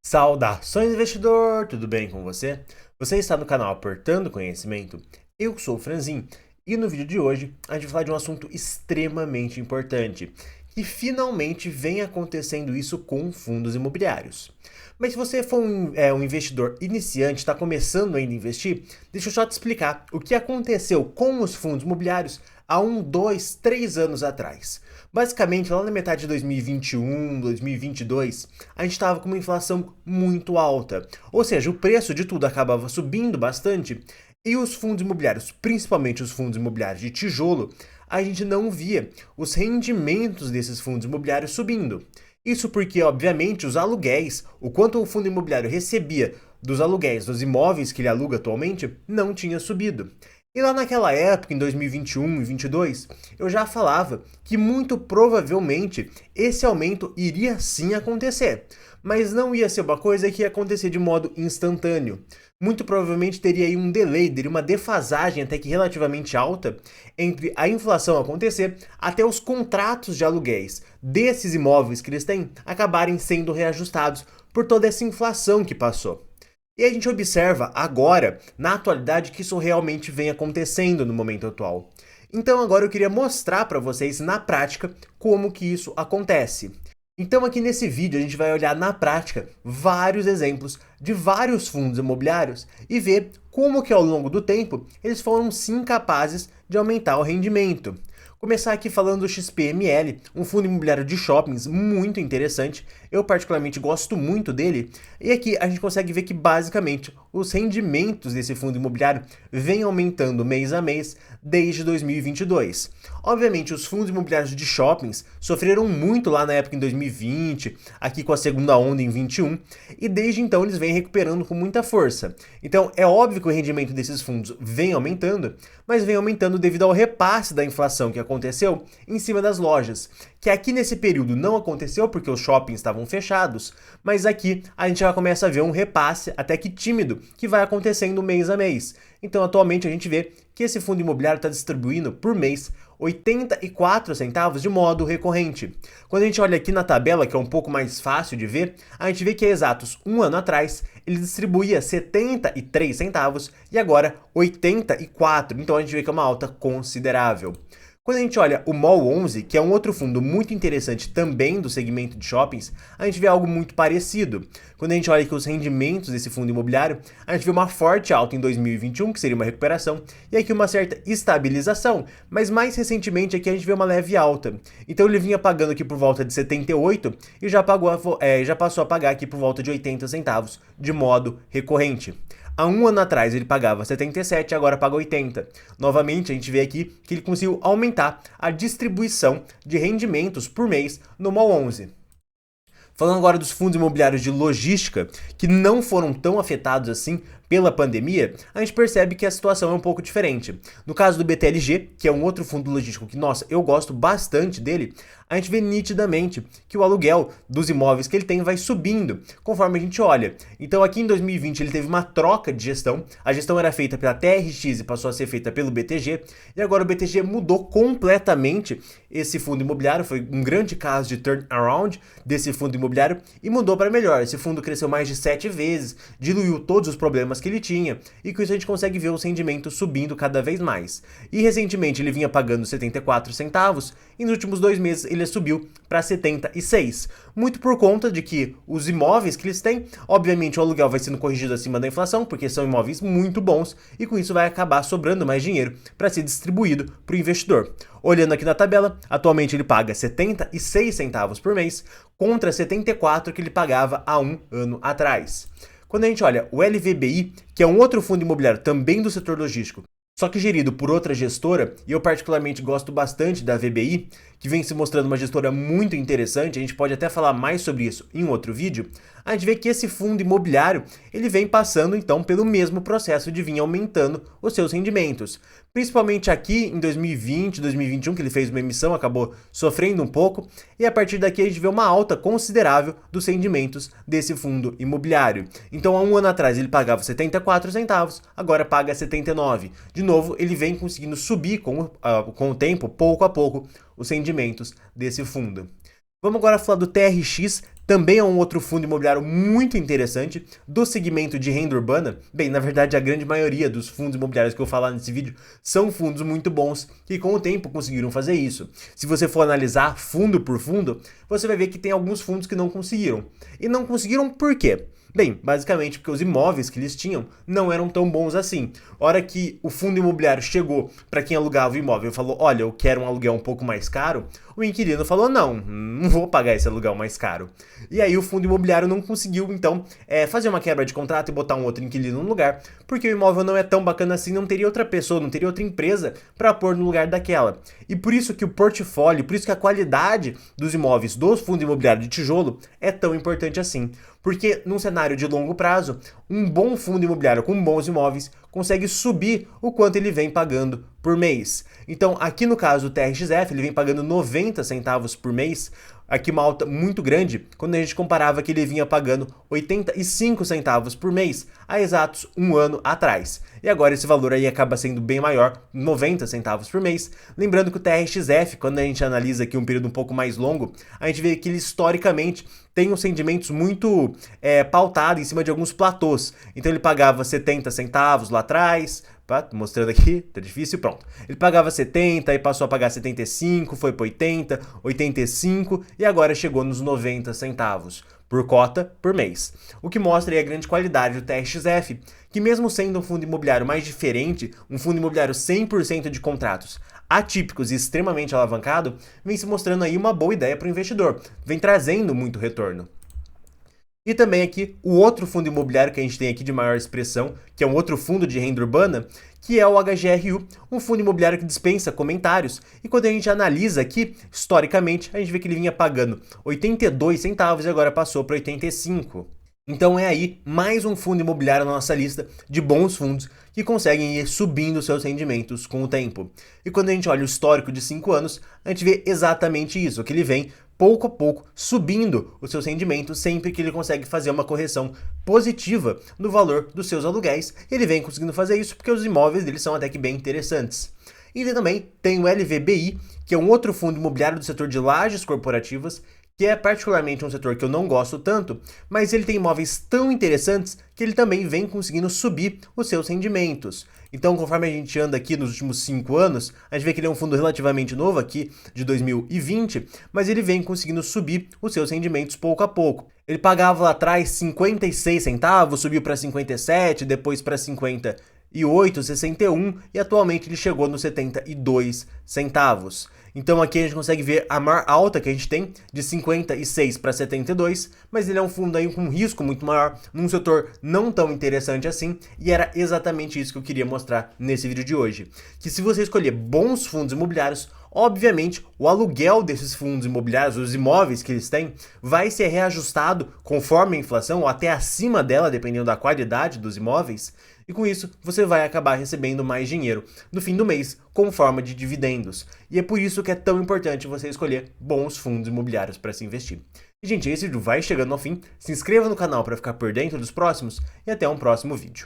Saudações, investidor! Tudo bem com você? Você está no canal Aportando Conhecimento? Eu sou o Franzin e no vídeo de hoje a gente vai falar de um assunto extremamente importante, que finalmente vem acontecendo isso com fundos imobiliários. Mas se você for um investidor iniciante, está começando ainda a investir, deixa eu só te explicar o que aconteceu com os fundos imobiliários há 2, 3 anos atrás. Basicamente, lá na metade de 2021, 2022, a gente estava com uma inflação muito alta. Ou seja, o preço de tudo acabava subindo bastante e os fundos imobiliários, principalmente os fundos imobiliários de tijolo, a gente não via os rendimentos desses fundos imobiliários subindo. Isso porque, obviamente, os aluguéis, o quanto o fundo imobiliário recebia dos aluguéis dos imóveis que ele aluga atualmente, não tinha subido. E lá naquela época, em 2021 e 2022, eu já falava que muito provavelmente esse aumento iria sim acontecer, mas não ia ser uma coisa que ia acontecer de modo instantâneo. Muito provavelmente teria aí um delay, teria uma defasagem até que relativamente alta entre a inflação acontecer até os contratos de aluguéis desses imóveis que eles têm acabarem sendo reajustados por toda essa inflação que passou. E a gente observa agora, na atualidade, que isso realmente vem acontecendo no momento atual. Então agora eu queria mostrar para vocês na prática como que isso acontece. Então aqui nesse vídeo a gente vai olhar na prática vários exemplos de vários fundos imobiliários e ver como que ao longo do tempo eles foram sim capazes de aumentar o rendimento. Começar aqui falando do XPML, um fundo imobiliário de shoppings muito interessante. Eu particularmente gosto muito dele. E aqui a gente consegue ver que basicamente os rendimentos desse fundo imobiliário vêm aumentando mês a mês desde 2022. Obviamente os fundos imobiliários de shoppings sofreram muito lá na época em 2020, aqui com a segunda onda em 21, e desde então eles vêm recuperando com muita força. Então é óbvio que o rendimento desses fundos vem aumentando, mas vem aumentando devido ao repasse da inflação que aconteceu em cima das lojas, que aqui nesse período não aconteceu porque os shoppings estavam fechados, mas aqui a gente já começa a ver um repasse, até que tímido, que vai acontecendo mês a mês. Então atualmente a gente vê que esse fundo imobiliário está distribuindo por mês 84 centavos de modo recorrente. Quando a gente olha aqui na tabela, que é um pouco mais fácil de ver, a gente vê que há exatos um ano atrás ele distribuía 73 centavos e agora 84, então a gente vê que é uma alta considerável. Quando a gente olha o MOL 11, que é um outro fundo muito interessante também do segmento de shoppings, a gente vê algo muito parecido. Quando a gente olha aqui os rendimentos desse fundo imobiliário, a gente vê uma forte alta em 2021, que seria uma recuperação, e aqui uma certa estabilização, mas mais recentemente aqui a gente vê uma leve alta. Então ele vinha pagando aqui por volta de 78 e já passou a pagar aqui por volta de 80 centavos de modo recorrente. Há um ano atrás ele pagava 77, agora paga 80. Novamente, a gente vê aqui que ele conseguiu aumentar a distribuição de rendimentos por mês no MOL 11. Falando agora dos fundos imobiliários de logística, que não foram tão afetados assim pela pandemia, a gente percebe que a situação é um pouco diferente. No caso do BTLG, que é um outro fundo logístico que, nossa, eu gosto bastante dele, a gente vê nitidamente que o aluguel dos imóveis que ele tem vai subindo conforme a gente olha. Então aqui em 2020 ele teve uma troca de gestão, a gestão era feita pela TRX e passou a ser feita pelo BTG, e agora o BTG mudou completamente esse fundo imobiliário, foi um grande caso de turnaround desse fundo imobiliário e mudou para melhor. Esse fundo cresceu mais de 7 vezes, diluiu todos os problemas que ele tinha e com isso a gente consegue ver os rendimentos subindo cada vez mais. E recentemente ele vinha pagando 74 centavos e nos últimos 2 meses ele subiu para 76, muito por conta de que os imóveis que eles têm, obviamente o aluguel vai sendo corrigido acima da inflação, porque são imóveis muito bons e com isso vai acabar sobrando mais dinheiro para ser distribuído para o investidor. Olhando aqui na tabela, atualmente ele paga 76 centavos por mês contra 74 que ele pagava há um ano atrás. Quando a gente olha o LVBI, que é um outro fundo imobiliário também do setor logístico, só que gerido por outra gestora, e eu particularmente gosto bastante da VBI, que vem se mostrando uma gestora muito interessante, a gente pode até falar mais sobre isso em um outro vídeo, a gente vê que esse fundo imobiliário, ele vem passando então pelo mesmo processo de vir aumentando os seus rendimentos. Principalmente aqui em 2020, 2021, que ele fez uma emissão, acabou sofrendo um pouco, e a partir daqui a gente vê uma alta considerável dos rendimentos desse fundo imobiliário. Então há um ano atrás ele pagava 74 centavos, agora paga 79. De novo, ele vem conseguindo subir com o tempo, pouco a pouco, os rendimentos desse fundo. Vamos agora falar do TRX, também é um outro fundo imobiliário muito interessante do segmento de renda urbana. Bem, na verdade, a grande maioria dos fundos imobiliários que eu vou falar nesse vídeo são fundos muito bons que com o tempo conseguiram fazer isso. Se você for analisar fundo por fundo, você vai ver que tem alguns fundos que não conseguiram. E não conseguiram por quê? Bem, basicamente porque os imóveis que eles tinham não eram tão bons assim. A hora que o fundo imobiliário chegou para quem alugava o imóvel e falou: olha, eu quero um aluguel um pouco mais caro, o inquilino falou: não vou pagar esse aluguel mais caro. E aí o fundo imobiliário não conseguiu, então, fazer uma quebra de contrato e botar um outro inquilino no lugar, porque o imóvel não é tão bacana assim, não teria outra pessoa, não teria outra empresa para pôr no lugar daquela. E por isso que o portfólio, por isso que a qualidade dos imóveis dos fundos imobiliários de tijolo é tão importante assim. Porque num cenário de longo prazo, um bom fundo imobiliário com bons imóveis consegue subir o quanto ele vem pagando por mês. Então, aqui no caso do TRXF, ele vem pagando 90 centavos por mês, aqui uma alta muito grande, quando a gente comparava que ele vinha pagando 85 centavos por mês há exatos um ano atrás. E agora esse valor aí acaba sendo bem maior, 90 centavos por mês. Lembrando que o TRXF, quando a gente analisa aqui um período um pouco mais longo, a gente vê que ele historicamente tem uns rendimentos muito pautados em cima de alguns platôs. Então ele pagava 70 centavos lá atrás, mostrando aqui, tá difícil, pronto. Ele pagava 70 e passou a pagar 75, foi para 80, 85 e agora chegou nos 90 centavos por cota por mês. O que mostra aí a grande qualidade do TRXF, que mesmo sendo um fundo imobiliário mais diferente, um fundo imobiliário 100% de contratos atípicos e extremamente alavancado, vem se mostrando aí uma boa ideia para o investidor, vem trazendo muito retorno. E também aqui o outro fundo imobiliário que a gente tem aqui de maior expressão, que é um outro fundo de renda urbana, que é o HGRU, um fundo imobiliário que dispensa comentários. E quando a gente analisa aqui, historicamente, a gente vê que ele vinha pagando 82 centavos e agora passou para 85. Então é aí mais um fundo imobiliário na nossa lista de bons fundos que conseguem ir subindo seus rendimentos com o tempo. E quando a gente olha o histórico de 5 anos, a gente vê exatamente isso, que ele vem pouco a pouco subindo os seus rendimentos sempre que ele consegue fazer uma correção positiva no valor dos seus aluguéis. Ele vem conseguindo fazer isso porque os imóveis dele são até que bem interessantes. E também tem o LVBI, que é um outro fundo imobiliário do setor de lajes corporativas, que é particularmente um setor que eu não gosto tanto, mas ele tem imóveis tão interessantes que ele também vem conseguindo subir os seus rendimentos. Então, conforme a gente anda aqui nos últimos 5 anos, a gente vê que ele é um fundo relativamente novo aqui, de 2020, mas ele vem conseguindo subir os seus rendimentos pouco a pouco. Ele pagava lá atrás 56 centavos, subiu para 57, depois para 58, 61 e atualmente ele chegou nos 72 centavos. Então aqui a gente consegue ver a maior alta que a gente tem, de 56 para 72, mas ele é um fundo aí com um risco muito maior, num setor não tão interessante assim, e era exatamente isso que eu queria mostrar nesse vídeo de hoje. Que se você escolher bons fundos imobiliários, obviamente o aluguel desses fundos imobiliários, os imóveis que eles têm, vai ser reajustado conforme a inflação, ou até acima dela, dependendo da qualidade dos imóveis, e com isso você vai acabar recebendo mais dinheiro no fim do mês com forma de dividendos. E é por isso que é tão importante você escolher bons fundos imobiliários para se investir. E gente, esse vídeo vai chegando ao fim. Se inscreva no canal para ficar por dentro dos próximos e até um próximo vídeo.